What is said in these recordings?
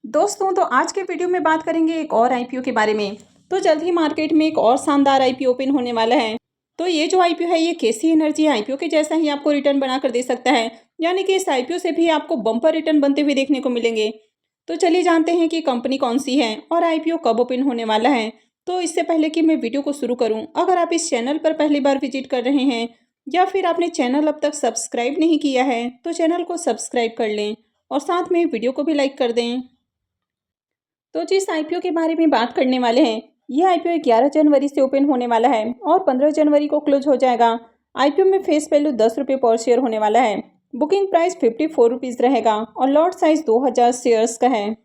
दोस्तों तो आज के वीडियो में बात करेंगे एक और आईपीओ के बारे में। तो जल्द ही मार्केट में एक और शानदार आईपीओ ओपन होने वाला है। तो ये जो आईपीओ है ये केसी एनर्जी आईपीओ के जैसा ही आपको रिटर्न बनाकर दे सकता है, यानी कि इस आईपीओ से भी आपको बम्पर रिटर्न बनते हुए देखने को मिलेंगे। तो चलिए जानते हैं कि कंपनी कौन सी है और आईपीओ कब ओपन होने वाला है। तो इससे पहले कि मैं वीडियो को शुरू करूँ, अगर आप इस चैनल पर पहली बार विजिट कर रहे हैं या फिर आपने चैनल अब तक सब्सक्राइब नहीं किया है तो चैनल को सब्सक्राइब कर लें और साथ में वीडियो को भी लाइक कर दें। तो जिस आईपीओ के बारे में बात करने वाले हैं, ये आईपीओ 11 जनवरी से ओपन होने वाला है और 15 जनवरी को क्लोज हो जाएगा। आईपीओ में फेस वैल्यू 10 रुपये पर शेयर होने वाला है। बुकिंग प्राइस 54 रुपीज़ रहेगा और लॉट साइज 2000 शेयर्स का है।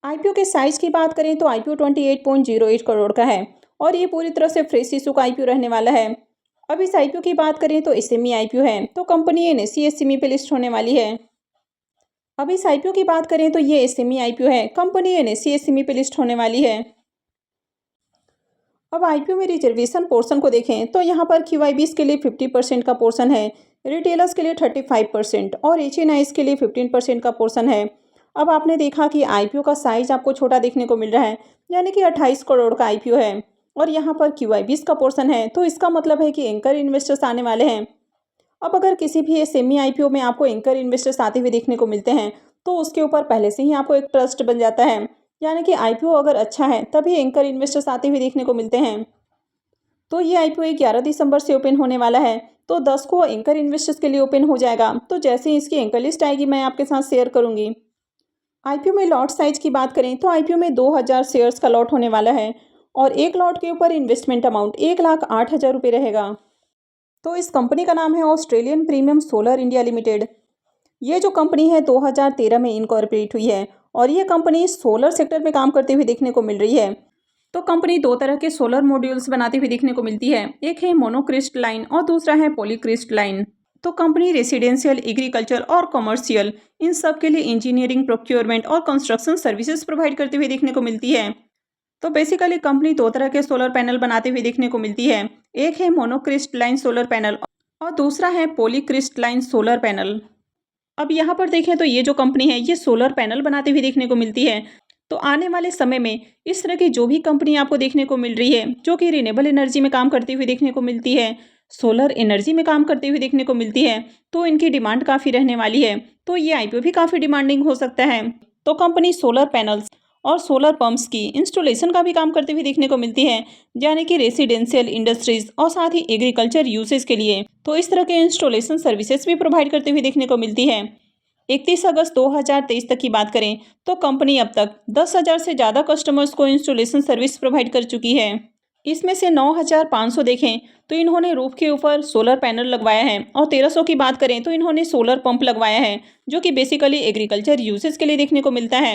आईपीओ के साइज की बात करें तो आईपीओ 28.08 करोड़ का है और ये पूरी तरह से फ्रेश इशू का आईपीओ रहने वाला है। अब इस आईपीओ की बात करें तो एसएमई आईपीओ है, तो कंपनी एनएसई एसएमई पे लिस्ट होने वाली है। अब इस आईपीओ की बात करें तो ये एसएमई आईपीओ है, कंपनी एनएसई एसएमई पे लिस्ट होने वाली है। अब आईपीओ में रिजर्वेशन पोर्शन को देखें तो यहाँ पर क्यूआईबीज के लिए 50% का पोर्शन है, रिटेलर्स के लिए 35% और एचएनआईज के लिए 15% का पोर्शन है। अब आपने देखा कि आईपीओ का साइज आपको छोटा देखने को मिल रहा है, यानी कि 28 करोड़ का आईपीओ है और यहाँ पर क्यूआईबीज का पोर्शन है, तो इसका मतलब है कि एंकर इन्वेस्टर्स आने वाले हैं। अब अगर किसी भी एसएमई आईपीओ में आपको एंकर इन्वेस्टर्स आते हुए देखने को मिलते हैं तो उसके ऊपर पहले से ही आपको एक ट्रस्ट बन जाता है, यानी कि आईपीओ अगर अच्छा है तभी एंकर इन्वेस्टर्स आते हुए देखने को मिलते हैं। तो ये आईपीओ 11 दिसंबर से ओपन होने वाला है, तो 10 को एंकर इन्वेस्टर्स के लिए ओपन हो जाएगा। तो जैसे ही इसकी एंकर लिस्ट आएगी मैं आपके साथ शेयर करूंगी। आईपीओ में लॉट साइज की बात करें तो आईपीओ में 2000 शेयर्स का लॉट होने वाला है और एक लॉट के ऊपर इन्वेस्टमेंट अमाउंट 1,08,000 रुपये रहेगा। तो इस कंपनी का नाम है Australian premium solar India limited. ये जो कंपनी है 2013 में इनकॉर्पोरेट हुई है और ये कंपनी सोलर सेक्टर में काम करते हुए देखने को मिल रही है। तो कंपनी दो तरह के सोलर मॉड्यूल्स बनाती हुई देखने को मिलती है, एक है मोनोक्रिस्टलाइन और दूसरा है पॉलीक्रिस्टलाइन। तो कंपनी रेसिडेंशियल, एग्रीकल्चर और कमर्शियल इन सब के लिए इंजीनियरिंग, प्रोक्योरमेंट और कंस्ट्रक्शन सर्विसेज प्रोवाइड करती हुई देखने को मिलती है। तो बेसिकली कंपनी दो तरह के सोलर पैनल बनाते हुए देखने को मिलती है, एक है मोनोक्रिस्टलाइन सोलर पैनल और दूसरा है पॉलीक्रिस्टलाइन सोलर पैनल। अब यहाँ पर देखें तो ये जो कंपनी है ये सोलर पैनल बनाते हुए देखने को मिलती है। तो आने वाले समय में इस तरह की जो भी कंपनी आपको देखने को मिल रही है जो कि रिन्यूएबल एनर्जी में काम करती हुई देखने को मिलती है, सोलर एनर्जी में काम करती हुई देखने को मिलती है, तो इनकी डिमांड काफ़ी रहने वाली है। तो ये आईपीओ भी काफ़ी डिमांडिंग हो सकता है। तो कंपनी सोलर पैनल्स और सोलर पंप्स की इंस्टॉलेशन का भी काम करते हुए देखने को मिलती है, यानी कि रेसिडेंशियल, इंडस्ट्रीज और साथ ही एग्रीकल्चर यूसेज के लिए। तो इस तरह के इंस्टॉलेशन सर्विसेज भी प्रोवाइड करते हुए देखने को मिलती है। 31 अगस्त 2023 तक की बात करें तो कंपनी अब तक 10,000 से ज़्यादा कस्टमर्स को इंस्टॉलेशन सर्विस प्रोवाइड कर चुकी है। इसमें से 9,500 देखें तो इन्होंने रूफ के ऊपर सोलर पैनल लगवाया है और 1,300 की बात करें तो इन्होंने सोलर पंप लगवाया है, जो कि बेसिकली एग्रीकल्चर यूसेज के लिए देखने को मिलता है।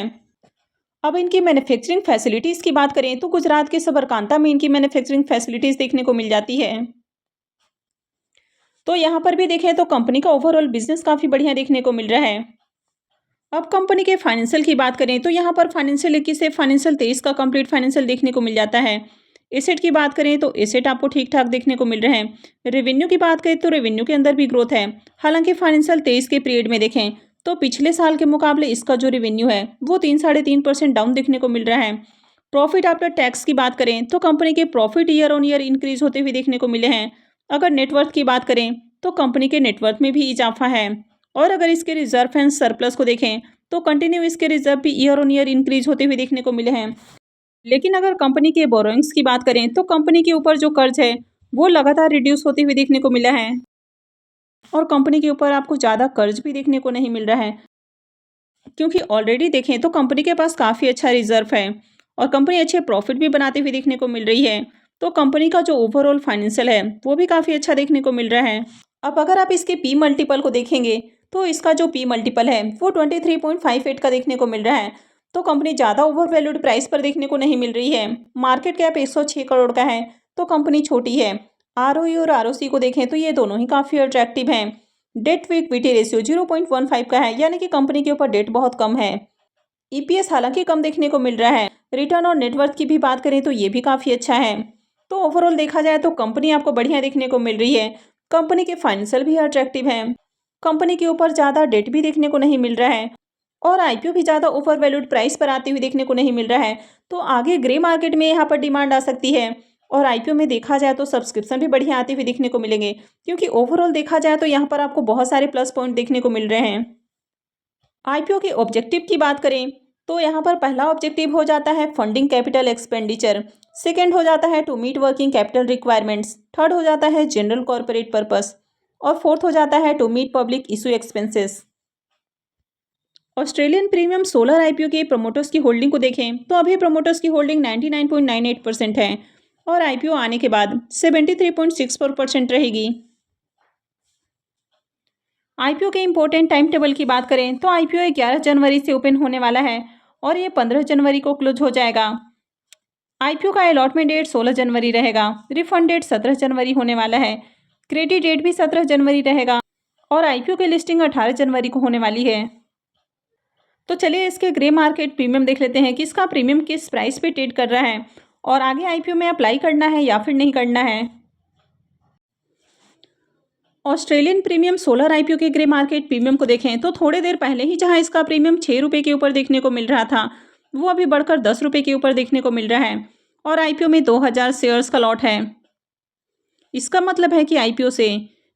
अब इनकी मैन्युफैक्चरिंग फैसिलिटीज़ की बात करें तो गुजरात के सबरकांता में इनकी मैन्युफैक्चरिंग फैसिलिटीज़ देखने को मिल जाती है। तो यहाँ पर भी देखें तो कंपनी का ओवरऑल बिजनेस काफ़ी बढ़िया देखने को मिल रहा है। अब कंपनी के फाइनेंशियल की बात करें तो यहाँ पर फाइनेंशियल 21 से फाइनेंशियल 23 का कंप्लीट फाइनेंशियल देखने को मिल जाता है। एसेट की बात करें तो एसेट आपको ठीक ठाक देखने को मिल रहे हैं। रेवेन्यू की बात करें तो रेवेन्यू के अंदर भी ग्रोथ है। हालांकि फाइनेंशियल 23 के पीरियड में देखें तो पिछले साल के मुकाबले इसका जो रेवेन्यू है वो 3-3.5% डाउन देखने को मिल रहा है। प्रॉफिट आफ्टर टैक्स की बात करें तो कंपनी के profit year on year increase होते हुए देखने को मिले हैं। अगर नेटवर्थ की बात करें तो कंपनी के नेटवर्थ में भी इजाफा है और अगर इसके रिजर्व एंड सरप्लस को देखें तो कंटिन्यू इसके रिजर्व भी ईयर ऑन ईयर इंक्रीज होते हुए देखने को मिले हैं। लेकिन अगर कंपनी के बोरोइंग्स की बात करें तो कंपनी के ऊपर जो कर्ज है वो लगातार रिड्यूस होते हुए देखने को मिला है और कंपनी के ऊपर आपको ज़्यादा कर्ज भी देखने को नहीं मिल रहा है, क्योंकि ऑलरेडी देखें तो कंपनी के पास काफ़ी अच्छा रिजर्व है और कंपनी अच्छे प्रॉफिट भी बनाते हुए देखने को मिल रही है। तो कंपनी का जो ओवरऑल फाइनेंशियल है वो भी काफ़ी अच्छा देखने को मिल रहा है। अब अगर आप इसके पी मल्टीपल को देखेंगे तो इसका जो पी मल्टीपल है वो 23.58 का देखने को मिल रहा है। तो कंपनी ज़्यादा ओवर वैल्यूड प्राइस पर देखने को नहीं मिल रही है। मार्केट कैप 106 करोड़ का है, तो कंपनी छोटी है। आरओई और आरओसी को देखें तो ये दोनों ही काफ़ी अट्रैक्टिव हैं। डेट टू इक्विटी रेशियो 0.15 का है, यानी कि कंपनी के ऊपर डेट बहुत कम है। ईपीएस हालांकि कम देखने को मिल रहा है। रिटर्न और नेटवर्थ की भी बात करें तो ये भी काफ़ी अच्छा है। तो ओवरऑल देखा जाए तो कंपनी आपको बढ़िया देखने को मिल रही है। कंपनी के फाइनेंशियल भी अट्रैक्टिव हैं। कंपनी के ऊपर ज़्यादा डेट भी देखने को नहीं मिल रहा है और आईपीओ भी ज़्यादा ओवर वैल्यूड प्राइस पर आते हुए देखने को नहीं मिल रहा है। तो आगे ग्रे मार्केट में यहाँ पर डिमांड आ सकती है। और आईपीओ में देखा जाए तो सब्सक्रिप्शन भी बढ़िया आते हुए देखने को मिलेंगे, क्योंकि ओवरऑल देखा जाए तो यहाँ पर आपको बहुत सारे प्लस पॉइंट देखने को मिल रहे हैं। आईपीओ के ऑब्जेक्टिव की बात करें तो यहाँ पर पहला ऑब्जेक्टिव हो जाता है फंडिंग कैपिटल एक्सपेंडिचर, सेकेंड हो जाता है to meet working capital requirements, third हो जाता है जनरल कॉर्पोरेट पर्पस और फोर्थ हो जाता है to meet public issue expenses. Australian premium solar IPO के प्रमोटर्स की होल्डिंग को देखें तो अभी प्रमोटर्स की होल्डिंग 99.98% है और आईपीओ आने के बाद 73.64% रहेगी। आईपीओ के इम्पोर्टेंट टाइम टेबल की बात करें तो आईपीओ 11 जनवरी से ओपन होने वाला है और ये 15 जनवरी को क्लोज हो जाएगा। आईपीओ का अलॉटमेंट डेट 16 जनवरी रहेगा, रिफंड डेट 17 जनवरी होने वाला है, क्रेडिट डेट भी 17 जनवरी रहेगा और आईपीओ की लिस्टिंग 18 जनवरी को होने वाली है। तो चलिए इसके ग्रे मार्केट प्रीमियम देख लेते हैं कि इसका प्रीमियम किस प्राइस पे ट्रेड कर रहा है और आगे आईपीओ में अप्लाई करना है या फिर नहीं करना है। ऑस्ट्रेलियन प्रीमियम सोलर आईपीओ के ग्रे मार्केट प्रीमियम को देखें तो थोड़ी देर पहले ही जहां इसका प्रीमियम 6 रुपये के ऊपर देखने को मिल रहा था, वो अभी बढ़कर 10 रुपये के ऊपर देखने को मिल रहा है और आईपीओ में 2000 शेयर्स का लॉट है। इसका मतलब है कि आईपीओ से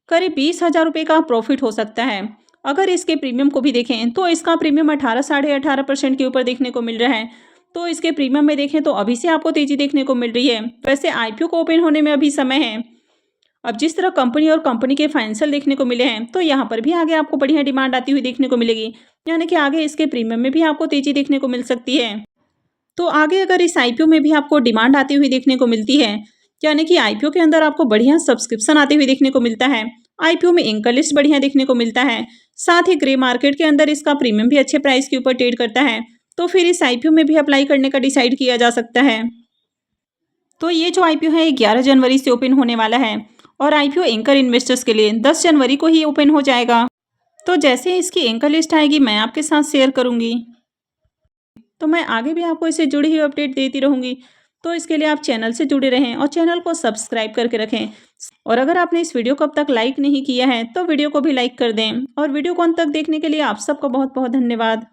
करीब 20,000 रुपये का प्रॉफिट हो सकता है। अगर इसके प्रीमियम को भी देखें तो इसका प्रीमियम 18 साढ़े 18% के ऊपर देखने को मिल रहा है। तो इसके प्रीमियम में देखें तो अभी से आपको तेजी देखने को मिल रही है। वैसे आईपीओ को ओपन होने में अभी समय है। अब जिस तरह कंपनी और कंपनी के फाइनेंशियल देखने को मिले हैं तो यहाँ पर भी आगे आपको बढ़िया डिमांड आती हुई देखने को मिलेगी, यानी कि आगे इसके प्रीमियम में भी आपको तेजी देखने को मिल सकती है। तो आगे अगर इस आईपीओ में भी आपको डिमांड आती हुई देखने को मिलती है, यानी कि आईपीओ के अंदर आपको बढ़िया सब्सक्रिप्शन आते हुए देखने को मिलता है, आईपीओ में एंकर लिस्ट बढ़िया देखने को मिलता है, साथ ही ग्रे मार्केट के अंदर इसका प्रीमियम भी अच्छे प्राइस के ऊपर ट्रेड करता है, तो फिर इस आईपीओ में भी अप्लाई करने का डिसाइड किया जा सकता है। तो ये जो आईपीओ है 11 जनवरी से ओपन होने वाला है और आईपीओ एंकर इन्वेस्टर्स के लिए 10 जनवरी को ही ओपन हो जाएगा। तो जैसे ही इसकी एंकर लिस्ट आएगी मैं आपके साथ शेयर करूंगी, तो मैं आगे भी आपको इससे जुड़ी हुई अपडेट देती रहूंगी। तो इसके लिए आप चैनल से जुड़े रहें और चैनल को सब्सक्राइब करके रखें। और अगर आपने इस वीडियो को अब तक लाइक नहीं किया है तो वीडियो को भी लाइक कर दें और वीडियो को अंत तक देखने के लिए आप सबका बहुत बहुत धन्यवाद।